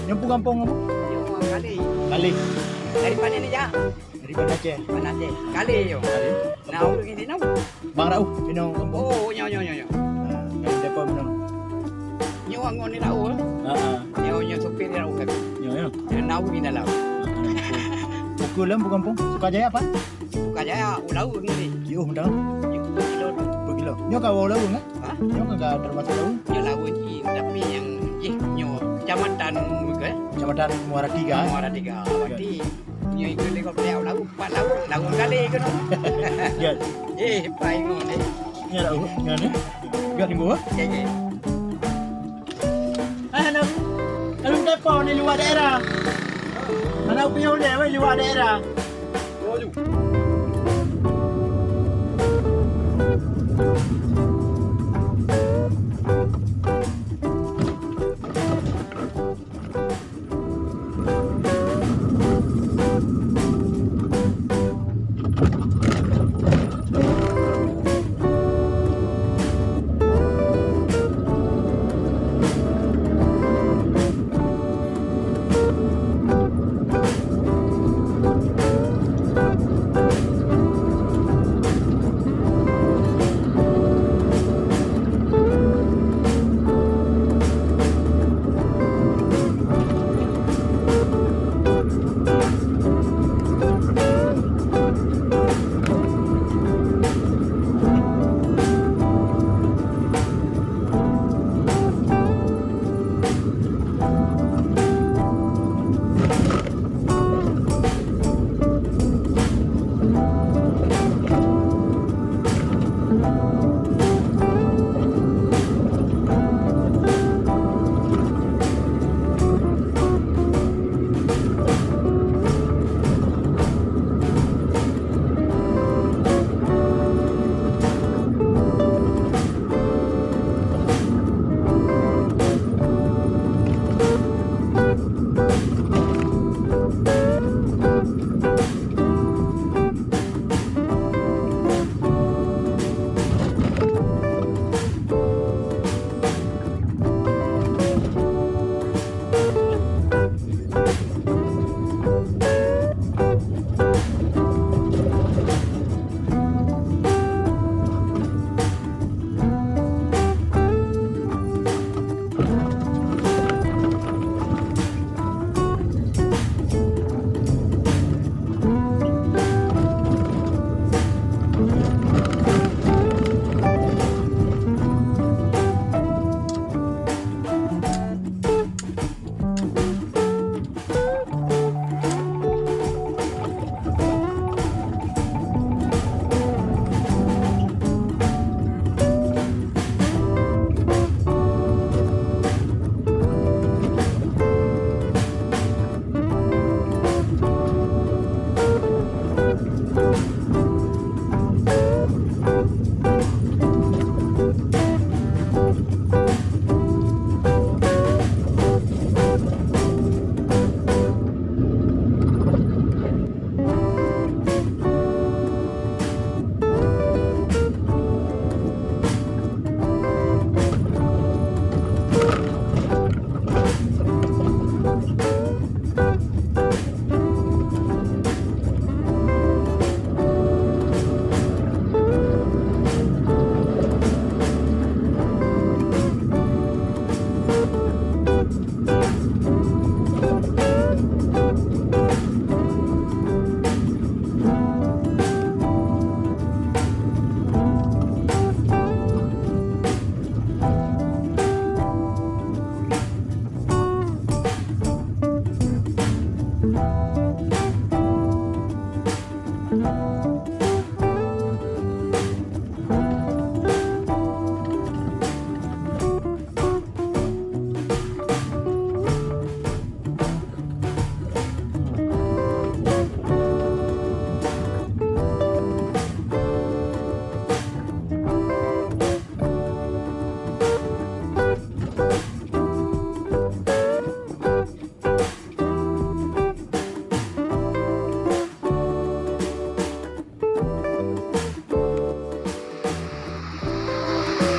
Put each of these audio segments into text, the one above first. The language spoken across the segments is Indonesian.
Nyampu kampung kamu? Yung kali. Kali. Dari mana ni ya? Dari mana Aceh? Mana je? Kali yo. Kali. Now begini now. Bang Rauh, Pinong kampung. Oh, nyo. Kali depa Pinong. Nyo ang ngoni lao. Ah, Nyo supir lao kan. yo. Now begini lao. Pukul lam kampung. Sukajaya apa? Kaya ulau ngoni. Yo, dah. Yung kilo. 2 kilo. Nyo ka walau enggak? Ha? Nyo ka termasuk lau? Nyo lao ni tapi yang nyo kecamatan ke Kecamatan Muara Tiga. Muara Tiga. Berarti nyo ikut lekor lao lao pat lao kali ke no. Ya, Pai ngoni. nya lau. Nya ni. Gak di bawah. Ya. Anak. Kalau depo ni luar daerah. Anak punya oleh luar daerah.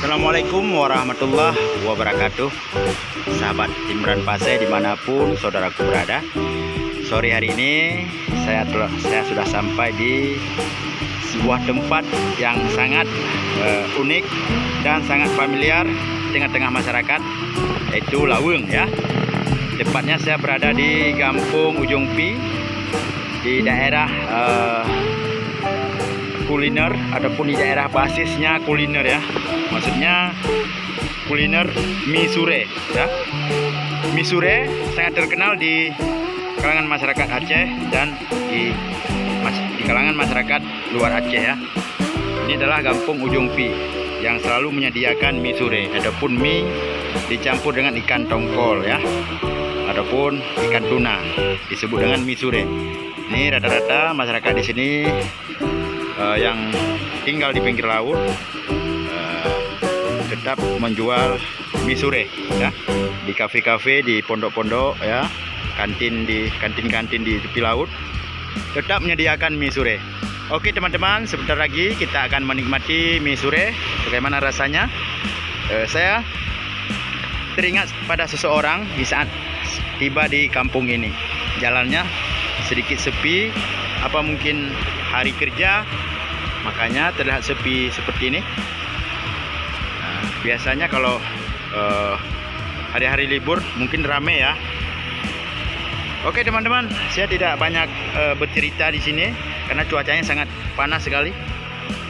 Assalamualaikum warahmatullahi wabarakatuh. Sahabat Imran Pase dimanapun saudaraku berada. Sore hari ini saya sudah sampai di sebuah tempat yang sangat unik dan sangat familiar di tengah-tengah masyarakat, yaitu Laweng ya. Tepatnya saya berada di Kampung Ujung Pi, di daerah kuliner ataupun di daerah basisnya kuliner ya, maksudnya kuliner mie sure ya. Mie sure sangat terkenal di kalangan masyarakat Aceh dan di kalangan masyarakat luar Aceh ya. Ini adalah Kampung Ujung Pi yang selalu menyediakan mie sure ataupun mie dicampur dengan ikan tongkol ya, ataupun ikan tuna, disebut dengan mie sure. Ini rata-rata masyarakat di sini yang tinggal di pinggir laut tetap menjual mie sure ya, di kafe-kafe, di pondok-pondok ya, kantin di tepi laut tetap menyediakan mie sure. Oke teman-teman, sebentar lagi kita akan menikmati mie sure. Bagaimana rasanya? Saya teringat pada seseorang di saat tiba di kampung ini. Jalannya sedikit sepi, apa mungkin hari kerja, makanya terlihat sepi seperti ini. Nah, biasanya kalau hari-hari libur mungkin ramai ya. Oke teman-teman, saya tidak banyak bercerita di sini karena cuacanya sangat panas sekali.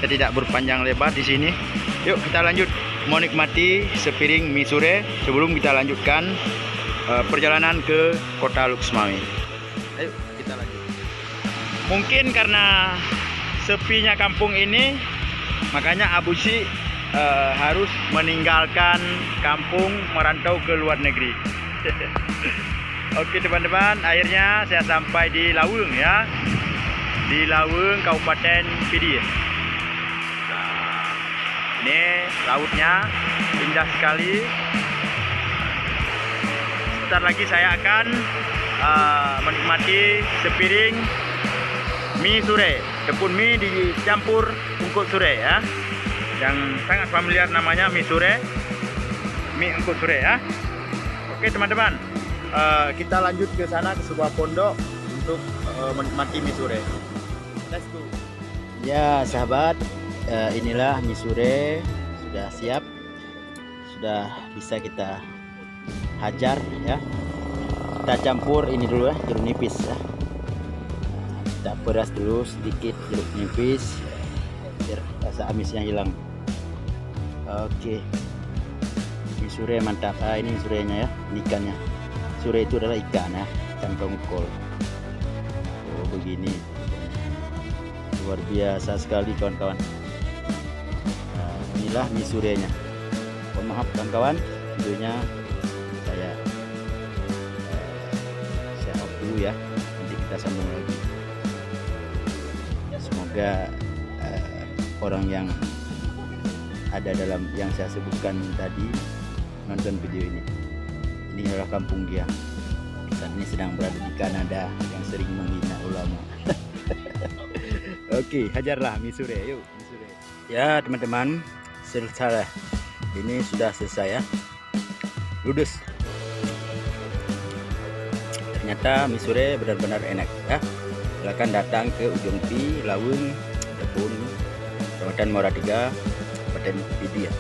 Saya tidak berpanjang lebar di sini. Yuk kita lanjut menikmati sepiring mie sure sebelum kita lanjutkan perjalanan ke Kota Luxmawi. Ayo kita lanjut. Mungkin karena sepinya kampung ini, makanya Abu Sy harus meninggalkan kampung, merantau ke luar negeri. Oke teman-teman, akhirnya saya sampai di Laweng ya, di Laweng Kabupaten Pidi. Nah, ini lautnya indah sekali. Sebentar lagi saya akan menikmati sepiring mie sure ataupun mie dicampur ungkut sure ya, yang sangat familiar namanya mie sure, mie ungkut sure ya. Oke teman-teman, kita lanjut ke sana, ke sebuah pondok untuk menikmati mie sure. Let's go. Ya sahabat, inilah mie sure sudah siap, sudah bisa kita hajar ya. Kita campur ini dulu ya, jeruk nipis ya. Kita peras dulu sedikit jeruk nipis biar rasa amisnya hilang. Oke, mie sure mantap. Ini surenya ya, ini ikannya. Sure itu adalah ikan ya, ikan tongkol. Oh begini, luar biasa sekali kawan-kawan. Nah, inilah mie surenya. Mohon maaf kawan-kawan, videonya saya off dulu ya, nanti kita sambung lagi. Semoga orang yang ada dalam yang saya sebutkan tadi nonton video ini. Ini adalah kampung dia. Saat ini sedang berada di Kanada yang sering menghina ulama. Oke, hajarlah mie sure, yuk mie sure. Ya teman-teman, selesai. Ini sudah selesai ya, ludes. Ternyata mie sure benar-benar enak ya. Silakan datang ke Ujung Pi, Laweng ataupun Kecamatan Muara Tiga, Kabupaten Pidi ya.